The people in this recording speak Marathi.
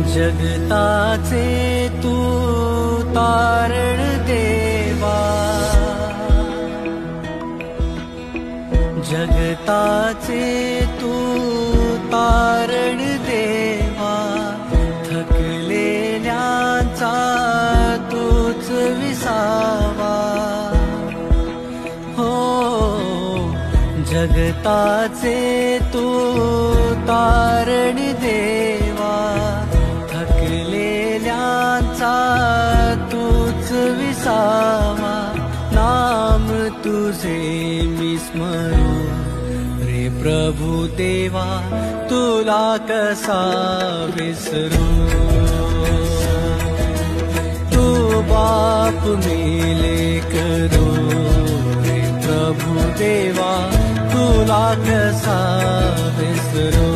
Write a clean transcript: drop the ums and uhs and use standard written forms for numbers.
जगताचे तू तारण देवा, जगताचे तू तारण देवा, थकलेल्यांचा तूच विसावा. हो, जगताचे तू तारण देवा, थकलेल्यांचा तूच विसावा. नाम तुझे मी स्मरू रे प्रभु देवा, तुला कसा विसरू. तू बाप मेले करू रे प्रभु देवा, तुला कसा विसरू.